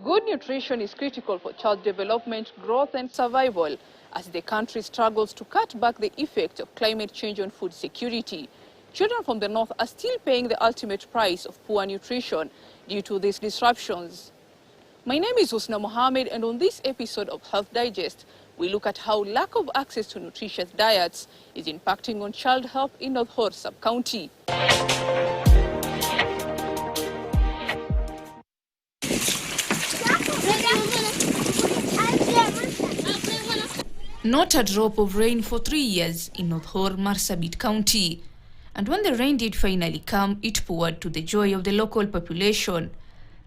Good nutrition is critical for child development, growth and survival as the country struggles to cut back the effect of climate change on food security. Children from the north are still paying the ultimate price of poor nutrition due to these disruptions. My name is Husna Mohammed, and on this episode of Health Digest, we look at how lack of access to nutritious diets is impacting on child health in North Horr sub-county. Not a drop of rain for 3 years in North Horr, Marsabit County. And when the rain did finally come, it poured to the joy of the local population.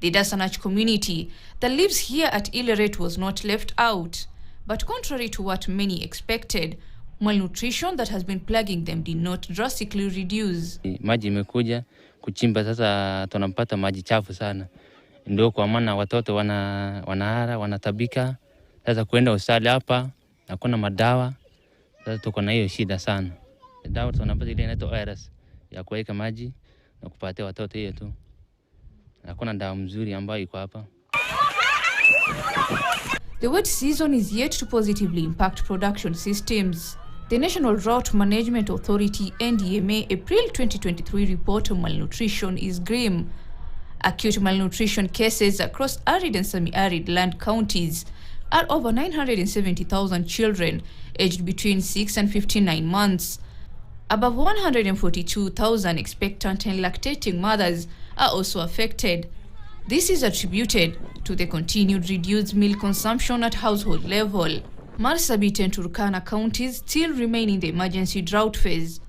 The Dasanach community that lives here at Ileret was not left out. But contrary to what many expected, malnutrition that has been plaguing them did not drastically reduce. Maji imekuja kuchimba, sasa tunapata maji chafu sana. Ndio kwa maana watoto wanahara, wanatabika. Sasa kuenda hospitali hapa hakuna madawa. Sasa tuko na hiyo shida sana. Dawa tunapata ile inaitwa ORS ya kuweka maji na kupatia watoto hiyo tu. Hakuna dawa mzuri ambayo iko hapa. The wet season is yet to positively impact production systems. The National Drought Management Authority NDMA April 2023 report on malnutrition is grim. Acute malnutrition cases across arid and semi-arid land counties are over 970,000 children aged between 6 and 59 months. Above 142,000 expectant and lactating mothers are also affected. This is attributed to the continued reduced milk consumption at household level. Marsabit and Turkana counties still remain in the emergency drought phase.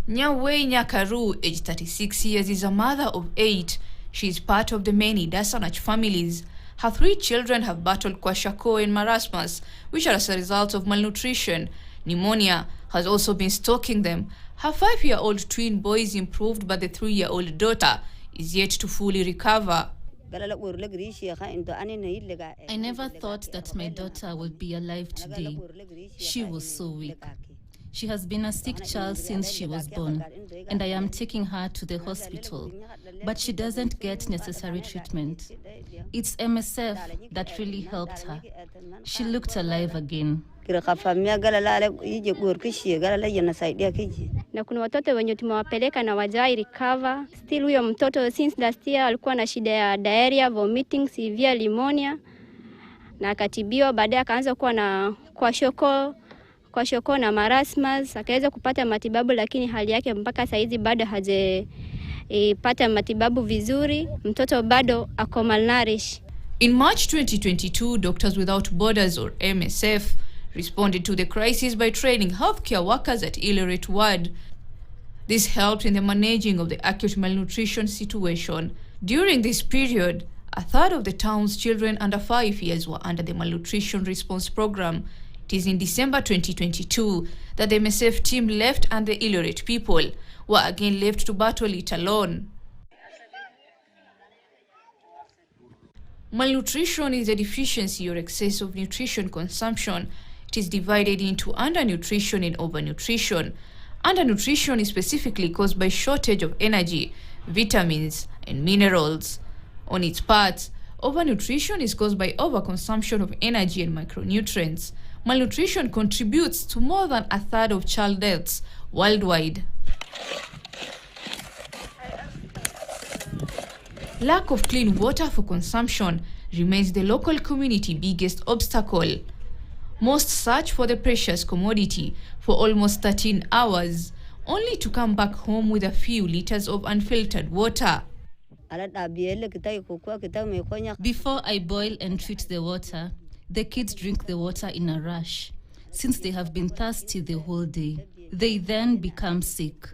Nyawei Nyakaru, aged 36 years, is a mother of 8. She is part of the many Dasanach families. Her 3 children have battled kwashiorkor and marasmus, which are as a result of malnutrition. Pneumonia has also been stalking them. Her 5-year-old twin boys improved, but the 3-year-old daughter is yet to fully recover. I never thought that my daughter would be alive today. She was so weak. She has been a sick child since she was born, and I am taking her to the hospital, but she doesn't get necessary treatment. It's MSF that really helped her. She looked alive again. Na kuna watoto wenye tumewapeleka na wajai recover. Still huyo mtoto since last year alikuwa na shida ya diarrhea, vomiting, severe pneumonia, na akatibiwa. Baadaye akaanza kuwa na kwashiorkor na marasmus, akaweza kupata matibabu, lakini hali yake mpaka saizi bado hajapata matibabu vizuri. Mtoto bado ako malnourished. In March 2022, Doctors Without Borders, or MSF, responded to the crisis by training healthcare workers at Ileret Ward. This helped in the managing of the acute malnutrition situation. During this period, a third of the town's children under 5 years were under the malnutrition response program. It is in December 2022 that the MSF team left and the Ileret people were again left to battle it alone. Malnutrition is a deficiency or excess of nutrition consumption. It is divided into undernutrition and overnutrition. Undernutrition is specifically caused by shortage of energy, vitamins, and minerals. On its part, overnutrition is caused by overconsumption of energy and micronutrients. Malnutrition contributes to more than a third of child deaths worldwide. Lack of clean water for consumption remains the local community's biggest obstacle. Most search for the precious commodity for almost 13 hours, only to come back home with a few liters of unfiltered water. Before I boil and treat the water, the kids drink the water in a rush, since they have been thirsty the whole day. They then become sick.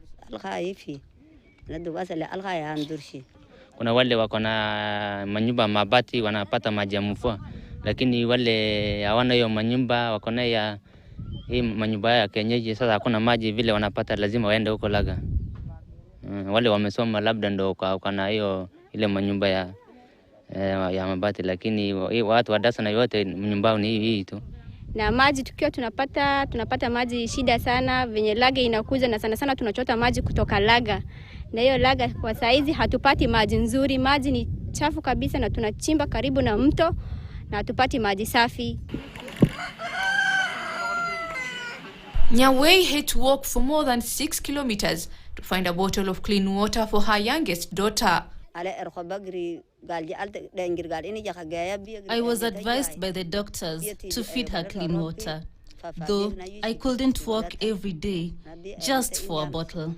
Kuna wale wako na manyumba mabati wanapata maji ya mvua, lakini wale hawana hiyo manyumba, wako na ya hii manyumba ya kienyeji. Sasa hakuna maji vile wanapata, lazima waende huko Laga. Wale wamesoma labda ndio kana hiyo ile manyumba ya mabati, lakini watu wa Dasa na yote nyumba ni hii tu. Na maji tukiwa tunapata maji shida sana venye Laga inakuja, na sana tunachota maji kutoka Laga. na hiyo laga kwa saizi hatupati maji nzuri. Maji ni chafu kabisa na tunachimba karibu na mto na hatupati maji safi. Nyawei had to walk for more than 6 kilometers to find a bottle of clean water for her youngest daughter. I was advised by the doctors to feed her clean water, though I couldn't walk every day just for a bottle.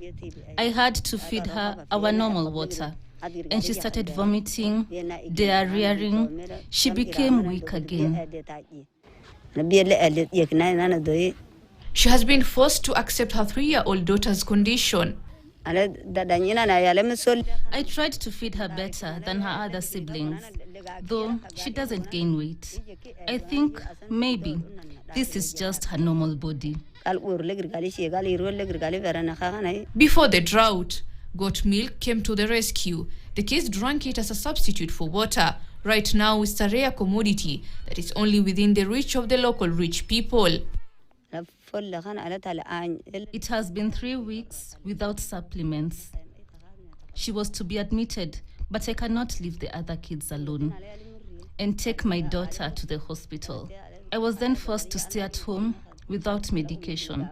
I had to feed her our normal water, and she started vomiting, diarrheaing. She became weak again. She has been forced to accept her 3-year-old daughter's condition. I tried to feed her better than her other siblings, though she doesn't gain weight. I think maybe this is just her normal body. Before the drought, goat milk came to the rescue. The kids drank it as a substitute for water. Right now, it's a rare commodity that is only within the reach of the local rich people. It has been 3 weeks without supplements. She was to be admitted, but I cannot leave the other kids alone and take my daughter to the hospital. I was then forced to stay at home without medication.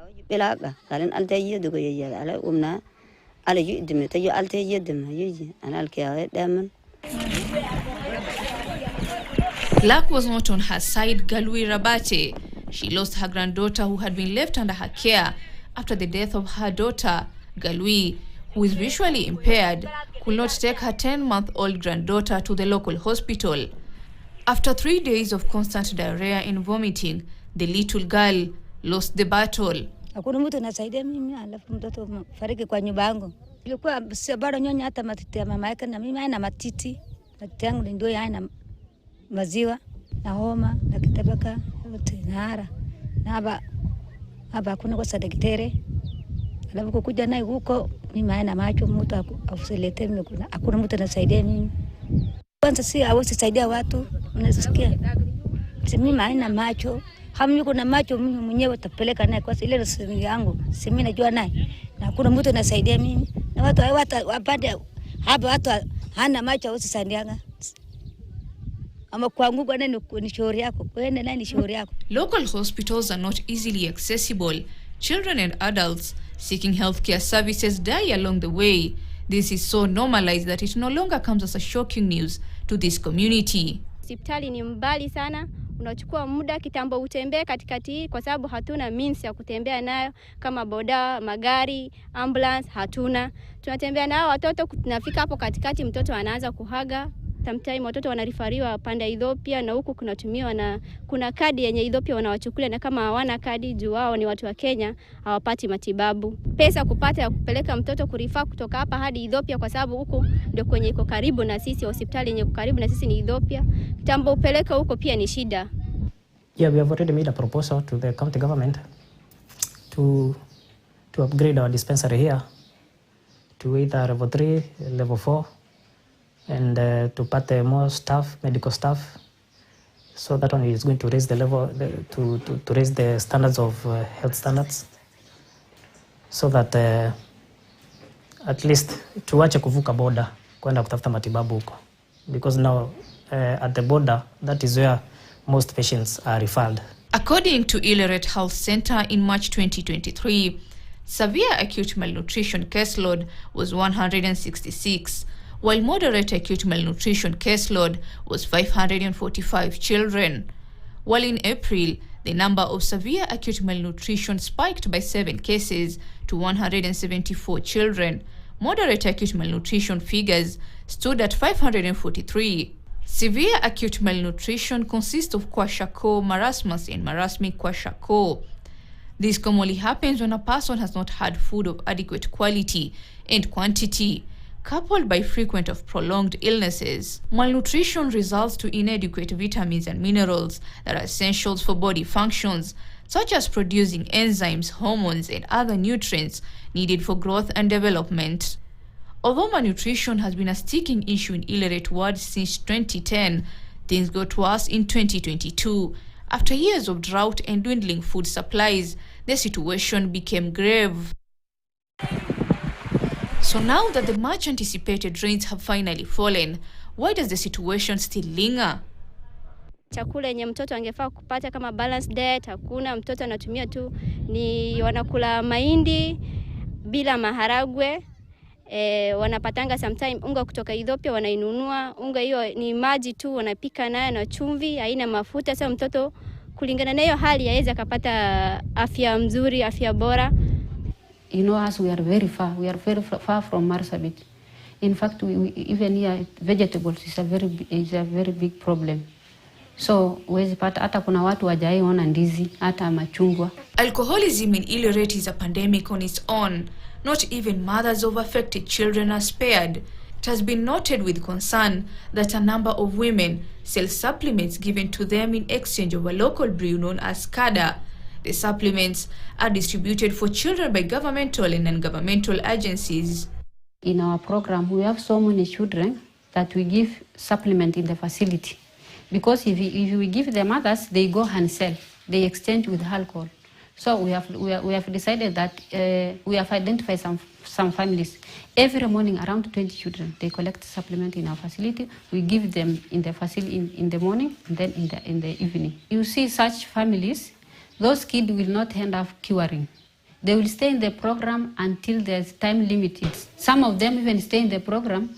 Luck was not on her side. Galui Rabate, she lost her granddaughter who had been left under her care after the death of her daughter. Galui, who is visually impaired, could not take her 10-month-old granddaughter to the local hospital. After 3 days of constant diarrhea and vomiting, the little girl lost the battle. Hakuna mtu anasaidia mimi, alafu mtoto fariki kwa nyumba yangu. Ilikuwa bado nyonya hata matiti ya mama yake, na mimi haina matiti. Matiti yangu ndio haina maziwa na homa na kitabaka yote na hara. Na hapa hakuna kwa daktari. Alafu kukuja naye huko mimi haina macho, mtu afusilete mimi, hakuna mtu anasaidia mimi. Kwanza si hawezi saidia watu, unasikia? Mimi haina macho. Kama yuko na macho mimi mwenyewe tapeleka naye kwa ile simu yangu. Si mimi najua naye. Na kuna mtu anasaidia mimi. Na watu wapande hapa watu hana macho usisaidianga. Ama kwangu bwana ni shauri yako. Kwenda nani shauri yako. Local hospitals are not easily accessible. Children and adults seeking healthcare services die along the way. This is so normalized that it no longer comes as a shocking news to this community. Hospitali ni mbali sana. Unachukua muda kitambo utembee katikati kwa sababu hatuna means ya kutembea nayo kama boda, magari, ambulance hatuna. Tunatembea nao watoto, tunafika hapo katikati mtoto anaanza kuhaga. Sometimes watoto wanarifariwa panda Ethiopia na huku kunatumiwa na kuna kadi yenye Ethiopia wanawachukulia, na kama hawana kadi juu wao ni watu wa Kenya hawapati matibabu. Pesa kupata ya kupeleka mtoto kurifaa kutoka hapa hadi Ethiopia kwa sababu huko ndio kwenye iko karibu na sisi, hospitali yenye karibu na sisi ni Ethiopia. Kitambo upeleka huko pia ni shida. Yeah, we have already made a proposal to the county government to upgrade our dispensary here to either level 3, level 4, and to put more staff, medical staff, so that one is going to raise the level, to raise the standards of health standards, so that at least tuache kuvuka border kwenda kutafuta matibabu huko, because now at the border that is where most patients are referred. According to Ileret Health Center in March 2023, severe acute malnutrition caseload was 166, while moderate acute malnutrition caseload was 545 children. While in April, the number of severe acute malnutrition spiked by 7 cases to 174 children. Moderate acute malnutrition figures stood at 543. Severe acute malnutrition consists of kwashiorkor marasmus and marasmic kwashiorkor. This commonly happens when a person has not had food of adequate quality and quantity, coupled by frequent or prolonged illnesses. Malnutrition results to inadequate vitamins and minerals that are essentials for body functions, such as producing enzymes, hormones, and other nutrients needed for growth and development. Although malnutrition has been a sticking issue in Ileret Ward since 2010, things got worse in 2022. After years of drought and dwindling food supplies, the situation became grave. So now that the much anticipated rains have finally fallen, why does the situation still linger? Chakula yenye mtoto angefaa kupata kama balanced diet hakuna. Mtoto anatumia tu ni wanakula mahindi bila maharagwe. Wanapatanga sometime unga kutoka Ethiopia wanainunua. Unga hiyo ni maji tu wanapika nayo na chumvi, haina mafuta. Sasa mtoto kulingana na hiyo hali hawezi akapata afya mzuri, afya bora. You know, as we are very far from Marsabit. In fact, we even here vegetables is a very big problem. So huwezi pata hata kuna watu hawajaiona ndizi hata machungwa. Alcoholism in Ileret is a pandemic on its own. Not even mothers of affected children are spared. It has been noted with concern that a number of women sell supplements given to them in exchange of a local brew known as kada. The supplements are distributed for children by governmental and non-governmental agencies. In our program, we have so many children that we give supplement in the facility. Because if we give the mothers, they go and sell. They exchange with alcohol. So we have decided that we have identified some families. Every morning, around 20 children, they collect supplement in our facility. We give them in the facility in the morning and then in the evening. You see such families, those kids will not end up curing. They will stay in the program until there's time limited. Some of them even stay in the program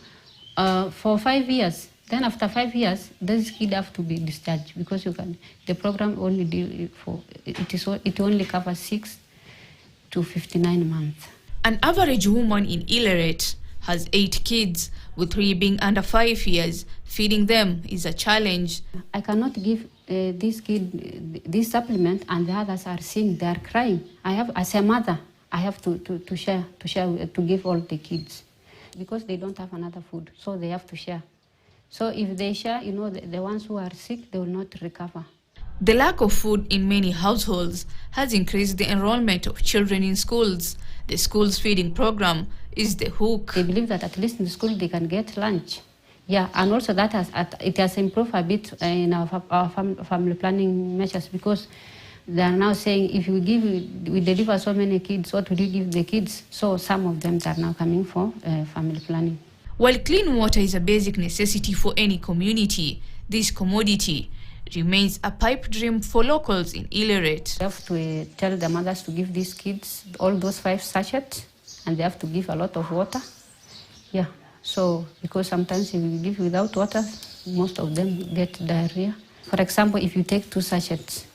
for 5 years. Then after 5 years, those kids have to be discharged because the program only it only covers 6 to 59 months. An average woman in Ileret has 8 kids, with 3 being under 5 years. Feeding them is a challenge. I cannot give this kid this supplement and the others are seeing, they are crying. As a mother, I have to share, to give all the kids because they don't have another food, so they have to share. So if they share, you know, the ones who are sick, they will not recover. The lack of food in many households has increased the enrollment of children in schools. The school's feeding program is the hook. They believe that at least in the school they can get lunch. Yeah, and also it has improved a bit in our family planning measures because they are now saying if we deliver so many kids, what will you give the kids? So some of them are now coming for family planning. While clean water is a basic necessity for any community, this commodity remains a pipe dream for locals in Ileret. We have to tell the mothers to give these kids all those 5 sachets, and they have to give a lot of water. Yeah, so because sometimes if you give without water, most of them get diarrhea. For example, if you take 2 sachets,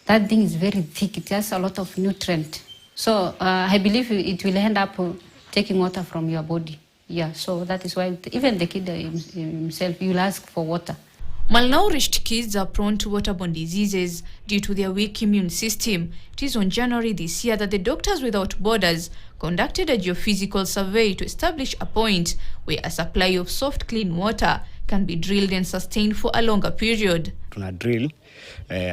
that thing is very thick. It has a lot of nutrient. So I believe it will end up taking water from your body. Yeah, so that is why even the kid himself, he will ask for water. Malnourished kids are prone to waterborne diseases due to their weak immune system. It is on January this year that the Doctors Without Borders conducted a geophysical survey to establish a point where a supply of soft, clean water can be drilled and sustained for a longer period. Tuna drill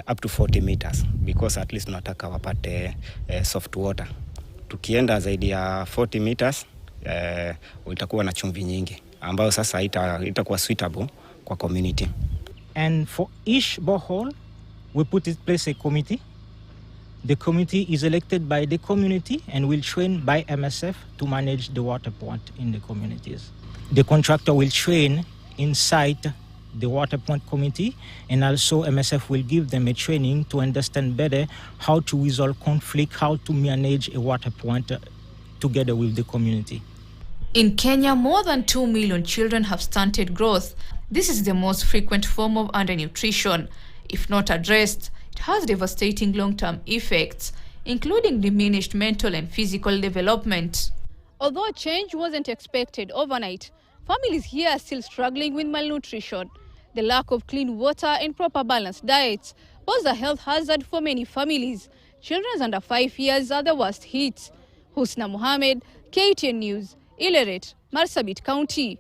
up to 40 meters because at least tunataka wapate soft water. Tukienda zaidi ya 40 meters, itakuwa na chumvi nyingi ambayo sasa itakuwa suitable kwa community. And for each borehole, we put in place a committee. The committee is elected by the community and will train by MSF to manage the water point in the communities. The contractor will train inside the water point committee, and also MSF will give them a training to understand better how to resolve conflict, how to manage a water point together with the community. In Kenya, more than 2 million children have stunted growth. This is the most frequent form of undernutrition. If not addressed, it has devastating long-term effects, including diminished mental and physical development. Although change wasn't expected overnight, families here are still struggling with malnutrition. The lack of clean water and proper balanced diets pose a health hazard for many families. Children under 5 years are the worst hit. Husna Mohammed, KTN News, Ileret, Marsabit County.